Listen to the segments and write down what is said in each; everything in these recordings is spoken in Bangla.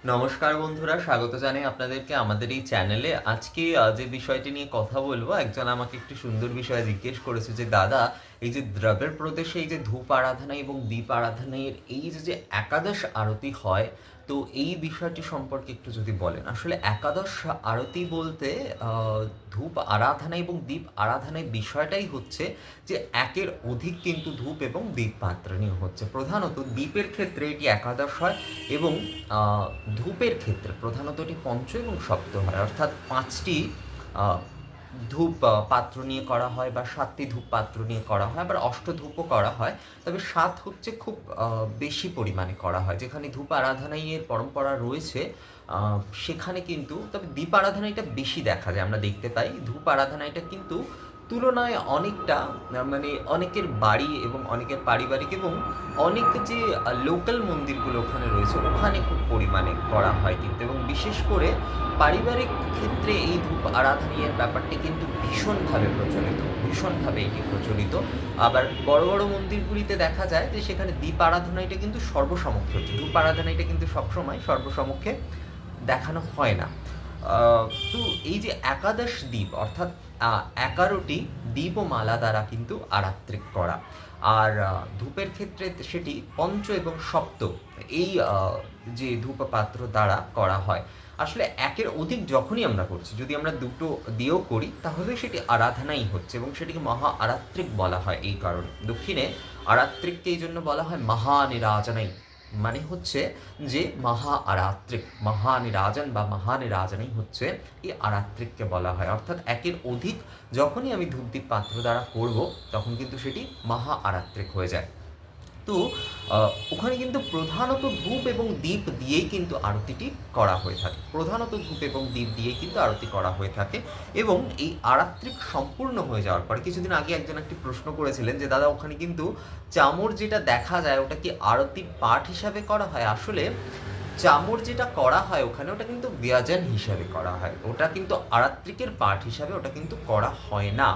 নমস্কার বন্ধুরা, স্বাগত জানাই আপনাদেরকে আমাদের এই চ্যানেলে। আজকে যে বিষয়টি নিয়ে কথা বলবো, একজন আমাকে একটি সুন্দর বিষয় জিজ্ঞেস করেছে যে দাদা, এই যে দ্রবের প্রদেশে এই যে ধূপ আরাধনা এবং দীপ আরাধনের এই যে একাদশ আরতি হয়, তো এই বিষয়টি সম্পর্কে একটু যদি বলেন। আসলে একাদশ আরতি বলতে ধূপ আরাধনা এবং দীপ আরাধনার বিষয়টাই হচ্ছে যে একের অধিক কিন্তু ধূপ এবং দীপ পাত্রনীয় হচ্ছে। প্রধানত দীপের ক্ষেত্রে এটি একাদশ হয় এবং ধূপের ক্ষেত্রে প্রধানত এটি পঞ্চ এবং সপ্ত হয়, অর্থাৎ পাঁচটি ধূপ পাত্র নিয়ে করা হয় বা সাতটি ধূপ পাত্র নিয়ে করা হয়, আবার অষ্টধূপও করা হয়। তবে সাত হচ্ছে খুব বেশি পরিমাণে করা হয়, যেখানে ধূপ আরাধনাইয়ের পরম্পরা রয়েছে সেখানে কিন্তু, তবে দীপ আরাধনাইটা বেশি দেখা যায়, আমরা দেখতে পাই। ধূপ আরাধনাইটা কিন্তু তুলনায় অনেকটা মানে অনেকের বাড়ি এবং অনেকের পারিবারিক এবং অনেক যে লোকাল মন্দিরগুলো ওখানে রয়েছে ওখানে খুব পরিমাণে করা হয় কিন্তু, এবং বিশেষ করে পারিবারিক ক্ষেত্রে এই ধূপ আরাধনার ব্যাপারটি কিন্তু ভীষণভাবে প্রচলিত, ভীষণভাবে এটি প্রচলিত। আবার বড় বড় মন্দিরগুলিতে দেখা যায় যে সেখানে দীপ আরাধনাটা কিন্তু সর্বসমক্ষে হচ্ছে, ধূপ আরাধনাটা কিন্তু সবসময় সর্বসমক্ষে দেখানো হয় না। তো এই যে একাদশ দ্বীপ, অর্থাৎ 11টি দ্বীপ ও মালা দ্বারা কিন্তু আরাত্রিক করা। আর ধূপের ক্ষেত্রে সেটি পঞ্চ এবং সপ্ত এই যে ধূপ পাত্র দ্বারা করা হয়। আসলে একের অধিক যখনই আমরা করছি, যদি আমরা দুটো দিয়েও করি তাহলে সেটি আরাধনাই হচ্ছে, এবং সেটিকে মহা আরাত্রিক বলা হয়। এই কারণে দক্ষিণে আরাত্রিককে এই জন্য বলা হয় মহানিরাজনাই, মানে হচ্ছে যে মহা আরাত্রিক, মহানিরাজন বা মহানিরাজনই হচ্ছে এই আরাত্রিককে বলা হয়। অর্থাৎ একের অধিক যখনই আমি ধূপদীপ পাত্র দ্বারা করব তখন কিন্তু সেটি মহা আরাত্রিক হয়ে যায়। তো ওখানে কিন্তু প্রধানত ধূপ এবং দীপ দিয়েই কিন্তু আরতিটি করা হয়ে থাকে, প্রধানত ধূপ এবং দীপ দিয়েই কিন্তু আরতি করা হয়ে থাকে। এবং এই আরাত্রিক সম্পূর্ণ হয়ে যাওয়ার পরে, কিছুদিন আগে একজন একটি প্রশ্ন করেছিলেন যে দাদা, ওখানে কিন্তু চামর যেটা দেখা যায় ওটা কি আরতির পাঠ হিসাবে করা হয়? আসলে চামর যেটা করা হয় ওখানে, ওটা কিন্তু ব্যজন হিসাবে করা হয়, ওটা কিন্তু আরাত্রিকের পাঠ হিসাবে ওটা কিন্তু করা হয় না।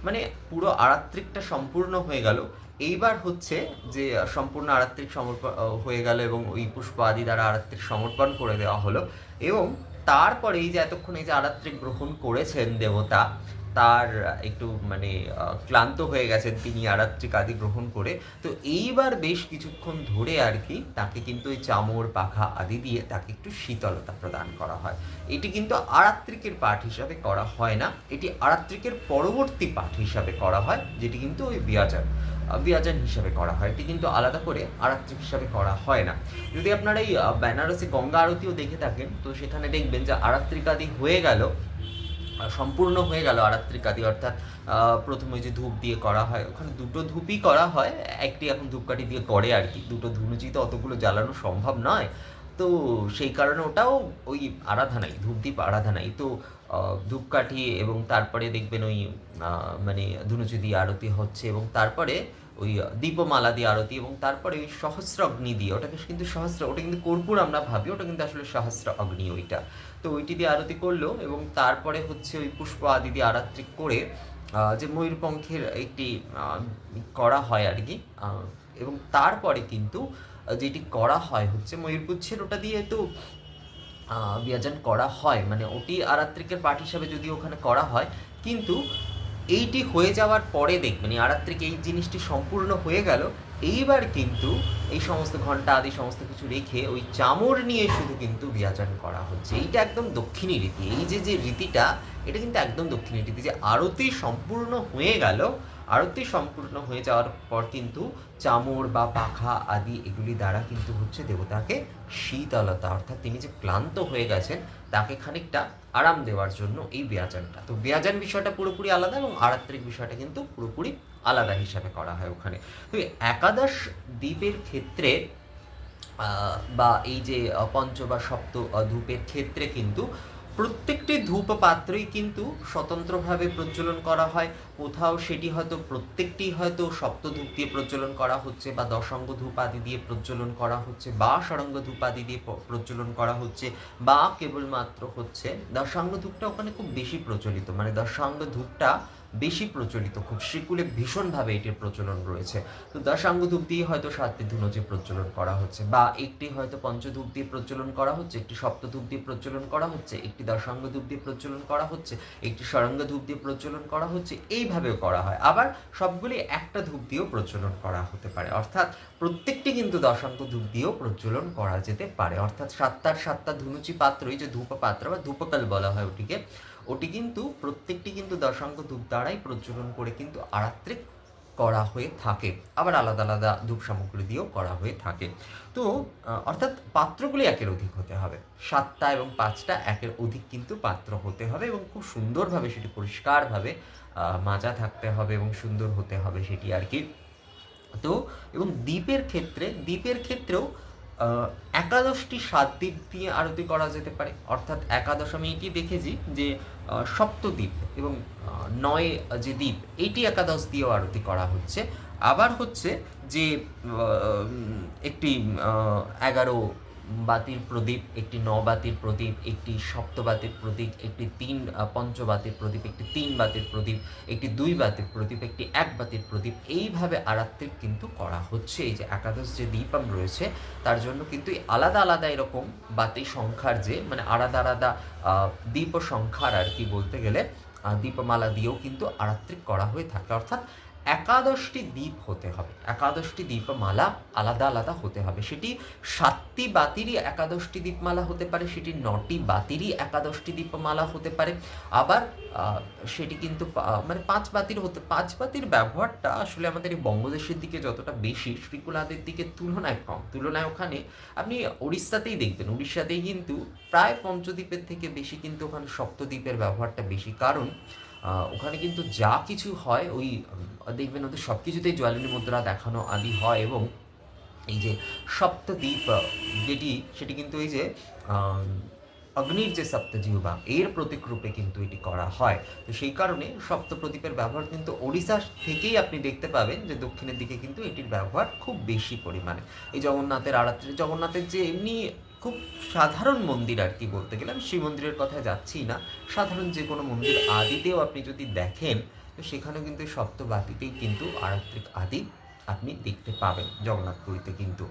মানে পুরো আরাত্রিকটা সম্পূর্ণ হয়ে গেল, এইবার হচ্ছে যে সম্পূর্ণ আরাত্রিক সমর্পণ হয়ে গেল এবং ওই পুষ্প আদি দ্বারা আরাত্রিক সমর্পণ করে দেওয়া হলো। এবং তারপরে এই যে এতক্ষণ এই যে আরাত্রিক গ্রহণ করেছেন দেবতা, তার একটু মানে ক্লান্ত হয়ে গেছেন তিনি আরাত্রিক আদি গ্রহণ করে। তো এইবার বেশ কিছুক্ষণ ধরে আর কি তাকে কিন্তু ওই চামর পাখা আদি দিয়ে তাকে একটু শীতলতা প্রদান করা হয়। এটি কিন্তু আরাত্রিকের পাঠ হিসাবে করা হয় না, এটি আরাত্রিকের পরবর্তী পাঠ হিসাবে করা হয়, যেটি কিন্তু ওই বিয়াজান হিসাবে করা হয়। এটি কিন্তু আলাদা করে আরাত্রিক হিসাবে করা হয় না। যদি আপনারা এই বেনারসি গঙ্গা আরতিও দেখে থাকেন, তো সেখানে দেখবেন যে আরাত্রিক আদি হয়ে গেল, সম্পূর্ণ হয়ে গেল আরাত্রিক আদি, অর্থাৎ প্রথমে যে ধূপ দিয়ে করা হয়, ওখানে দুটো ধূপই করা হয়, একটি এখন ধূপকাঠি দিয়ে করে আর কি, দুটো ধুনুচি তো অতগুলো জ্বালানো সম্ভব নয়। তো সেই কারণে ওটাও ওই আরাধনাই, ধূপদীপ আরাধনাই। তো ধূপকাঠি এবং তারপরে দেখবেন ওই মানে ধুনুচি দিয়ে আরতি হচ্ছে, এবং তারপরে ওই দীপমালা দিয়ে আরতি, এবং তারপরে ওই সহস্র অগ্নি দিয়ে, ওটাকে কিন্তু সহস্র, ওটা কিন্তু কর্পূর আমরা ভাবি, ওটা কিন্তু আসলে সহস্র অগ্নি ওইটা। তো ওইটি দিয়ে আরতি করলো, এবং তারপরে হচ্ছে ওই পুষ্প আদি দিয়ে আরাত্রি করে যে ময়ূরপঙ্খের একটি করা হয় আর কি। এবং তারপরে কিন্তু যেটি করা হয় হচ্ছে ময়ূরপুচ্ছের, ওটা দিয়ে তো বিয়াজন করা হয়, মানে ওটি আরাত্রিকের পাঠ হিসাবে যদি ওখানে করা হয়। কিন্তু এইটি হয়ে যাওয়ার পরে দেখবেন এই আরাত্রিক এই জিনিসটি সম্পূর্ণ হয়ে গেল, এইবার কিন্তু এই সমস্ত ঘন্টা আদি সমস্ত কিছু রেখে ওই চামড় নিয়ে শুধু কিন্তু বিয়াজন করা হচ্ছে। এইটা একদম দক্ষিণী রীতি, এই যে যে রীতিটা, এটা কিন্তু একদম দক্ষিণী রীতি, যে আরতি সম্পূর্ণ হয়ে গেল, আরতি সম্পূর্ণ হয়ে যাওয়ার পর কিন্তু চামড় বা পাখা আদি এগুলি দ্বারা কিন্তু হচ্ছে দেবতাকে শীতলতা, অর্থাৎ তিনি যে ক্লান্ত হয়ে গেছেন তাকে খানিকটা আরাম দেওয়ার জন্য এই ব্যায়াজানটা। তো ব্যায়াজান বিষয়টা পুরোপুরি আলাদা, এবং আরাত্রিক বিষয়টা কিন্তু পুরোপুরি আলাদা হিসাবে করা হয় ওখানে। তো একাদশ দ্বীপের ক্ষেত্রে বা এই যে পঞ্চ বা সপ্ত ধূপের ক্ষেত্রে কিন্তু প্রত্যেকটি ধূপ পাত্রই কিন্তু স্বতন্ত্রভাবে প্রজ্বলন করা হয়। কোথাও সেটি হয়তো প্রত্যেকটি হয়তো সপ্তধূপ দিয়ে প্রজ্বলন করা হচ্ছে, বা দশাঙ্গ ধূপ আদি দিয়ে প্রজ্বলন করা হচ্ছে, বা ষড়ঙ্গ ধূপ আদি দিয়ে প্রজ্বলন করা হচ্ছে, বা কেবলমাত্র হচ্ছে দশাঙ্গ ধূপটা ওখানে খুব বেশি প্রচলিত, মানে দশাঙ্গ ধূপটা বেশি প্রচলিত, খুব শিকুলে ভীষণভাবে এটির প্রচলন রয়েছে। তো দশাঙ্গ ধূপ দিয়ে হয়তো 7টি ধুনুচি প্রচলন করা হচ্ছে, বা একটি হয়তো পঞ্চধূপ দিয়ে প্রচলন করা হচ্ছে, একটি সপ্তধূপ দিয়ে প্রচলন করা হচ্ছে, একটি দশাঙ্গ ধূপ দিয়ে প্রচলন করা হচ্ছে, একটি ষড়াঙ্গ ধূপ দিয়ে প্রচলন করা হচ্ছে, এইভাবেও করা হয়। আবার সবগুলি একটা ধূপ দিয়েও প্রচলন করা হতে পারে, অর্থাৎ প্রত্যেকটি কিন্তু দশাঙ্গ ধূপ দিয়েও প্রচলন করা যেতে পারে। অর্থাৎ 7টা ধুনুচি পাত্র, এই যে ধূপ পাত্র বা ধূপকাল বলা হয় ওটিকে, ওটি কিন্তু প্রত্যেকটি কিন্তু দশাঙ্গ ধূপ দ্বারাই প্রজ্বলন করে কিন্তু আরাত্রিক করা হয়ে থাকে। আবার আলাদা আলাদা ধূপ সামগ্রী দিয়েও করা হয়ে থাকে। তো অর্থাৎ পাত্রগুলি একের অধিক হতে হবে, 7টা এবং 5টা একের অধিক কিন্তু পাত্র হতে হবে, এবং খুব সুন্দরভাবে সেটি পরিষ্কারভাবে মাজা থাকতে হবে এবং সুন্দর হতে হবে সেটি আর কি। তো এবং দ্বীপের ক্ষেত্রেও একাদশটি সাতদ্বীপ দিয়ে আরতি করা যেতে পারে। অর্থাৎ একাদশ আমি এটি দেখেছি যে সপ্তদ্বীপ এবং 9 যে দ্বীপ, এটি একাদশ দিয়েও আরতি করা হচ্ছে। আবার হচ্ছে যে একটি 11 বাতির প্রদীপ, একটি 9 বাতির প্রদীপ, একটি সপ্তবাতির প্রদীপ, একটি 3 পঞ্চবাতির প্রদীপ, একটি 3 বাতির প্রদীপ, একটি 2 বাতির প্রদীপ, একটি 1 বাতির প্রদীপ, এইভাবে আরাত্রিক কিন্তু করা হচ্ছে। এই যে একাদশ যে দীপম রয়েছে তার জন্য কিন্তু আলাদা আলাদা এরকম বাতি সংখ্যার যে মানে আলাদা আলাদা দীপ সংখ্যার আর কি বলতে গেলে দীপমালা দিয়েও কিন্তু আরাত্রিক করা হয়ে থাকে। অর্থাৎ একাদশটি দ্বীপ হতে হবে, একাদশটি দীপমালা আলাদা আলাদা হতে হবে। সেটি 7টি বাতিরই একাদশটি দীপমালা হতে পারে, সেটি 9টি বাতিরই একাদশটি দীপমালা হতে পারে। আবার সেটি কিন্তু মানে 5 বাতির 5 বাতির ব্যবহারটা আসলে আমাদের এই বঙ্গদেশের দিকে যতটা বেশি, শ্রীকুলাদের দিকে তুলনায় কম। তুলনায় ওখানে আপনি উড়িষ্যাতেই দেখবেন, উড়িষ্যাতেই কিন্তু প্রায় পঞ্চদ্বীপের থেকে বেশি কিন্তু ওখানে সপ্তদ্বীপের ব্যবহারটা বেশি। কারণ ওখানে কিন্তু যা কিছু হয় ওই দেখবেন ওদের সব কিছুতেই জ্বালানি মুদ্রা দেখানো আদি হয়, এবং এই যে সপ্তদ্বীপ যেটি সেটি কিন্তু এই যে অগ্নির যে সপ্তজিহ্বা এর প্রতীক রূপে কিন্তু এটি করা হয়। তো সেই কারণে সপ্তপ্রদীপের ব্যবহার কিন্তু ওড়িশা থেকেই আপনি দেখতে পাবেন যে দক্ষিণের দিকে কিন্তু এটির ব্যবহার খুব বেশি পরিমাণে। এই জগন্নাথের আরাত্রি, জগন্নাথের যে এমনি খুব সাধারণ মন্দির আর কি বলতে গেলে, আমি শিব মন্দিরের কথায় যাচ্ছি না, সাধারণ যে কোনো মন্দির আদিতেও আপনি যদি দেখেন তো সেখানেও কিন্তু সপ্তবাতিতেই কিন্তু আরাত্রিক আদি আপনি দেখতে পাবেন জগন্নাথপুরীতে। কিন্তু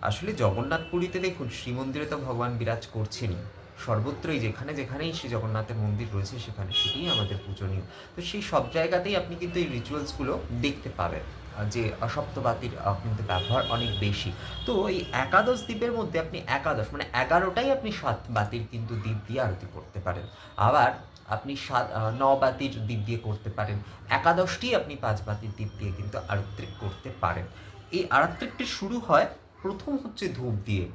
আসলে জগন্নাথপুরীতে দেখুন শ্রীমন্দিরে তো ভগবান বিরাজ করছেনই, সর্বত্রই যেখানে যেখানেই শ্রী জগন্নাথের মন্দির রয়েছে সেখানে সেটিই আমাদের পূজনীয়। তো সেই সব জায়গাতেই আপনি কিন্তু এই রিচুয়ালসগুলো দেখতে পাবেন যে সপ্তবাতির কিন্তু ব্যবহার অনেক বেশি। তো এই একাদশ দ্বীপের মধ্যে আপনি একাদশ মানে 11টাই আপনি 7 বাতির কিন্তু দ্বীপ দিয়ে আরতি করতে পারেন। আবার আপনি 9 বাতির দ্বীপ দিয়ে করতে পারেন, একাদশটি আপনি 5 বাতির দ্বীপ দিয়ে কিন্তু আরাত্রিক করতে পারেন। এই আরাত্রিকটি শুরু হয় প্রথম হচ্ছে ধূপ দিয়ে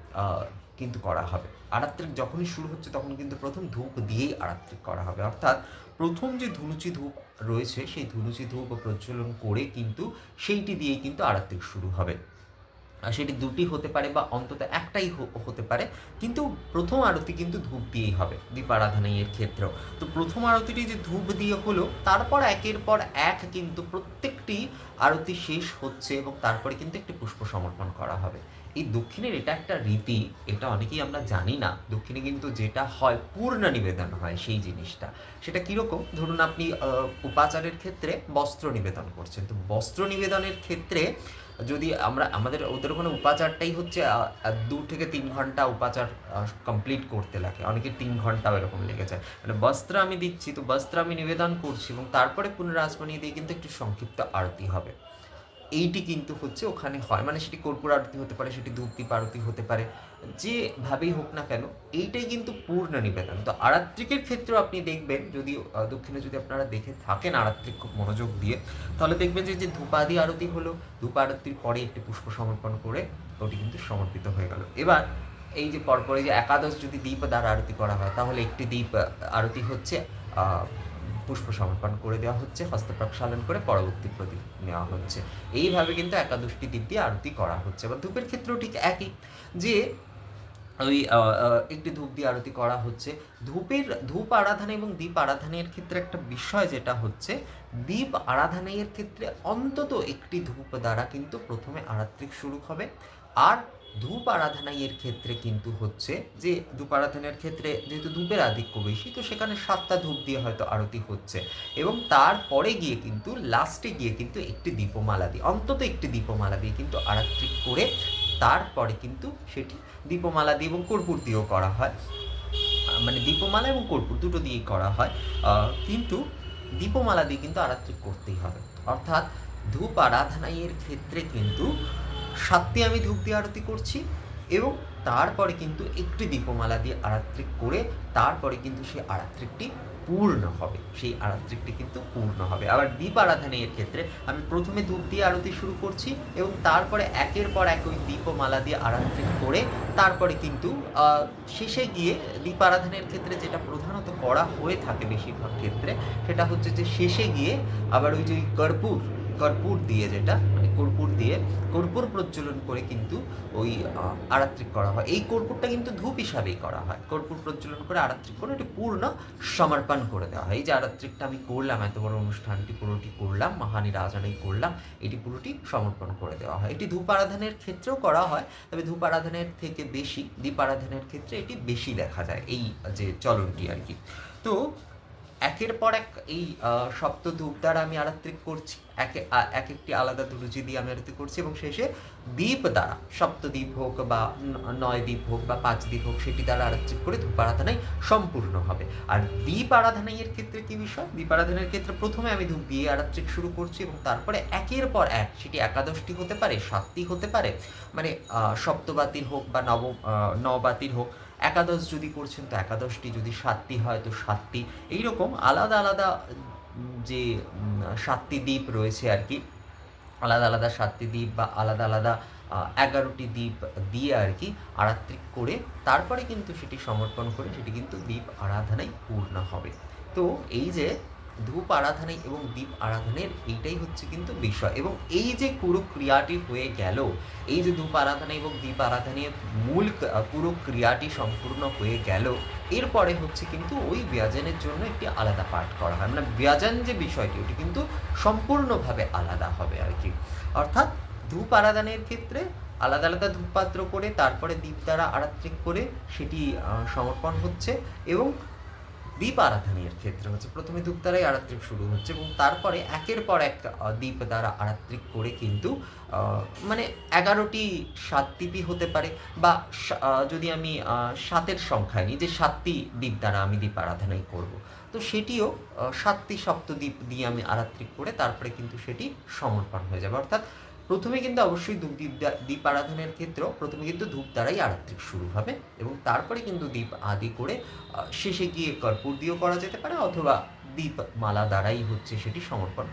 কিন্তু করা হবে। আরাত্রিক যখনই শুরু হচ্ছে তখন কিন্তু প্রথম ধূপ দিয়েই আরাত্রিক করা হবে। অর্থাৎ প্রথম যে ধুনুচি ধূপ রয়েছে সেই ধুনুচি ধূপ প্রজ্বলন করে কিন্তু সেইটি দিয়েই কিন্তু আরাত্রিক শুরু হবে। সেটি 2টি হতে পারে বা অন্তত একটাই হতে পারে, কিন্তু প্রথম আরতি কিন্তু ধূপ দিয়েই হবে দীপারাধনের ক্ষেত্রেও। তো প্রথম আরতিটি যে ধূপ দিয়ে হলো, তারপর একের পর এক কিন্তু প্রত্যেকটি আরতি শেষ হচ্ছে এবং তারপরে কিন্তু একটি পুষ্প সমর্পণ করা হবে। এই দক্ষিণের এটা একটা রীতি, এটা অনেকেই আমরা জানি না। দক্ষিণে কিন্তু যেটা হয় পূর্ণ নিবেদন হয় সেই জিনিসটা, সেটা কীরকম, ধরুন আপনি উপাচারের ক্ষেত্রে বস্ত্র নিবেদন করছেন, তো বস্ত্র নিবেদনের ক্ষেত্রে যদি আমাদের ওদের ওখানে উপাচারটাই হচ্ছে 2 থেকে 3 ঘন্টা উপাচার কমপ্লিট করতে লাগে, অনেকের 3 ঘন্টাও এরকম লেগে যায়। মানে বস্ত্র আমি দিচ্ছি, তো বস্ত্র আমি নিবেদন করছি এবং তারপরে পুনরাজমানি দিয়ে কিন্তু একটি সংক্ষিপ্ত আরতি হবে। এইটি কিন্তু হচ্ছে ওখানে হয়, মানে সেটি কর্পূর আরতি হতে পারে, সেটি ধূপদীপ আরতি হতে পারে, যেভাবেই হোক না কেন এইটাই কিন্তু পূর্ণ নিবেদন। তো আরাত্রিকের ক্ষেত্রেও আপনি দেখবেন, যদি দক্ষিণে যদি আপনারা দেখে থাকেন আরাত্রিক খুব মনোযোগ দিয়ে, তাহলে দেখবেন যে ধূপাদি আরতি হলো, ধূপ আরতির পরে একটি পুষ্প সমর্পণ করে ওটি কিন্তু সমর্পিত হয়ে গেল। এবার এই যে পরপরে যে একাদশ যদি দ্বীপ দ্বারা আরতি করা হয়, তাহলে একটি দ্বীপ আরতি হচ্ছে পুষ্প সমর্পণ করে দেওয়া হচ্ছে, হস্ত প্রক্ষালন করে পরবর্তী প্রদীপ নেওয়া হচ্ছে। এইভাবে কিন্তু একাদশটি দ্বীপ দিয়ে আরতি করা হচ্ছে। বা ধূপের ক্ষেত্রেও ঠিক একই, যে ওই একটি ধূপ দিয়ে আরতি করা হচ্ছে। ধূপ আরাধনা এবং দীপ আরাধনের ক্ষেত্রে একটা বিষয় যেটা হচ্ছে, দীপ আরাধনের ক্ষেত্রে অন্তত একটি ধূপ দ্বারা কিন্তু প্রথমে আরাত্রিক শুরু হবে, আর ধূপ আরাধনাইয়ের ক্ষেত্রে কিন্তু হচ্ছে যে ধূপ আরাধনার ক্ষেত্রে যেহেতু ধূপের আধিক্য বেশি, তো সেখানে 7টা ধূপ দিয়ে হয়তো আরতি হচ্ছে এবং তারপরে গিয়ে কিন্তু লাস্টে গিয়ে কিন্তু একটি দীপমালা দিয়ে, অন্তত একটি দীপমালা দিয়ে কিন্তু আরাত্রিক করে তারপরে কিন্তু সেটি দীপমালা দিয়ে এবং কর্পূর দিয়েও করা হয়। মানে দীপমালা এবং কর্পূর দুটো দিয়েই করা হয়, কিন্তু দীপমালা দিয়ে কিন্তু আরাত্রিক করতেই হবে। অর্থাৎ ধূপ আরাধনাইয়ের ক্ষেত্রে কিন্তু 7টি আমি ধূপ দিয়ে আরতি করছি এবং তারপরে কিন্তু একটি দীপমালা দিয়ে আরাত্রিক করে তারপরে কিন্তু সেই আরাত্রিকটি পূর্ণ হবে, সেই আরাত্রিকটি কিন্তু পূর্ণ হবে। আবার দীপ আরাধনার ক্ষেত্রে আমি প্রথমে ধূপ দিয়ে আরতি শুরু করছি এবং তারপরে একের পর এক ওই দীপমালা দিয়ে আরাত্রিক করে তারপরে কিন্তু শেষে গিয়ে দীপ আরাধনার ক্ষেত্রে যেটা প্রধানত করা হয়ে থাকে বেশিরভাগ ক্ষেত্রে, সেটা হচ্ছে যে শেষে গিয়ে আবার ওই যে কর্পূর দিয়ে, যেটা মানে কর্পূর দিয়ে কর্পূর প্রজ্বলন করে কিন্তু ওই আরাত্রিক করা হয়। এই কর্পূরটা কিন্তু ধূপ হিসাবেই করা হয়, কর্পূর প্রজ্বলন করে আরাত্রিক করে এটি পূর্ণ সমর্পণ করে দেওয়া হয়। এই যে আরাত্রিকটা আমি করলাম, এত বড় অনুষ্ঠানটি পুরোটি করলাম, মহানিরাজনাই করলাম, এটি পুরোটি সমর্পণ করে দেওয়া হয়। এটি ধূপ আরাধনের ক্ষেত্রেও করা হয়, তবে ধূপ আরাধনের থেকে বেশি দীপ আরাধনের ক্ষেত্রে এটি বেশি দেখা যায়, এই যে চলনটি আর কি। তো একের পর এক এই সপ্ত ধূপ দ্বারা আমি আরাত্রিক করছি, এক একটি আলাদা রুচি দিয়ে আমি আরতি করছি এবং শেষে দ্বীপ দ্বারা, সপ্তদ্বীপ হোক বা 9 দ্বীপ হোক বা 5 দ্বীপ হোক, সেটি দ্বারা আরাত্রিক করে ধূপ আরাধনাই সম্পূর্ণ হবে। আর দীপ আরাধনাইয়ের ক্ষেত্রে কি বিষয়, দীপ আরাধনার ক্ষেত্রে প্রথমে আমি ধূপ দিয়ে আরাত্রিক শুরু করছি এবং তারপরে একের পর এক, সেটি 11টি হতে পারে, 7টি হতে পারে, মানে সপ্তবাতির হোক বা নবাতির হোক, একাদশ যদি করছেন তো একাদশটি, যদি 7টি হয় তো 7টি, এইরকম আলাদা আলাদা যে 7টি দ্বীপ রয়েছে আর কি, আলাদা আলাদা 7টি দ্বীপ বা আলাদা আলাদা 11টি দ্বীপ দিয়ে আর কি আরাত্রিক করে তারপরে কিন্তু সেটি সমর্পণ করে সেটি কিন্তু দীপ আরাধনায় পূর্ণ হবে। তো এই যে ধূপ আরাধনায় এবং দীপ আরাধনের এইটাই হচ্ছে কিন্তু বিষয়, এবং এই যে পুরো ক্রিয়াটি হয়ে গেল, এই যে ধূপ আরাধনা এবং দীপ আরাধনের মূল পুরো ক্রিয়াটি সম্পূর্ণ হয়ে গেল, এরপরে হচ্ছে কিন্তু ওই ব্যজনের জন্য একটি আলাদা পাঠ করা হয়, মানে ব্যজন যে বিষয়টি ওটি কিন্তু সম্পূর্ণভাবে আলাদা হবে আর কি। অর্থাৎ ধূপ আরাধনের ক্ষেত্রে আলাদা আলাদা ধূপপাত্র করে তারপরে দীপ দ্বারা আরাত্রিক করে সেটি সমর্পণ হচ্ছে, এবং দীপ আরাধনের ক্ষেত্রে হচ্ছে প্রথমে ধূপ দ্বারাই আরাত্রিক শুরু হচ্ছে এবং তারপরে একের পর এক দীপ দ্বারা আরাত্রিক করে কিন্তু মানে 11টি 7 দ্বীপই হতে পারে, বা যদি আমি 7-এর সংখ্যায় নিই যে 7টি দ্বীপ দ্বারা আমি দীপ আরাধনাই করব, তো সেটিও 7টি সপ্তদ্বীপ দিয়ে আমি আরাত্রিক করে তারপরে কিন্তু সেটি সমর্পণ হয়ে যাবে। অর্থাৎ প্রথমে কিন্তু অবশ্যই দীপ আরাধনের ক্ষেত্রেও প্রথমে কিন্তু ধূপ দ্বারাই আরাত্রিক শুরু হবে এবং তারপরে কিন্তু দীপ আদি করে শেষে গিয়ে কর্পূর দিয়েও করা যেতে পারে, অথবা দীপ মালা দ্বারাই হচ্ছে সেটি সমর্পণ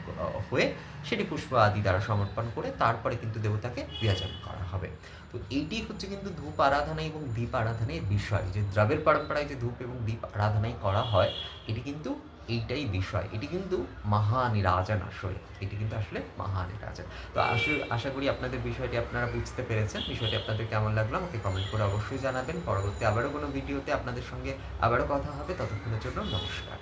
হয়ে সেটি পুষ্প আদি দ্বারা সমর্পণ করে তারপরে কিন্তু দেবতাকে বিরাজন করা হবে। তো এইটি হচ্ছে কিন্তু ধূপ আরাধনা এবং দীপ আরাধনার বিষয়, যে দ্রব্যের পরম্পরায় যে ধূপ এবং দীপ আরাধনাই করা হয়, এটি কিন্তু এইটাই বিষয়, এটি কিন্তু মহানিরাজন আসলে, এটি কিন্তু আসলে মহানিরাজন। তো আশা করি আপনাদের বিষয়টি আপনারা বুঝতে পেরেছেন। বিষয়টি আপনাদের কেমন লাগলো আমাকে কমেন্ট করে অবশ্যই জানাবেন। পরবর্তী আবারও কোনো ভিডিওতে আপনাদের সঙ্গে আবারও কথা হবে, ততক্ষণের জন্য নমস্কার।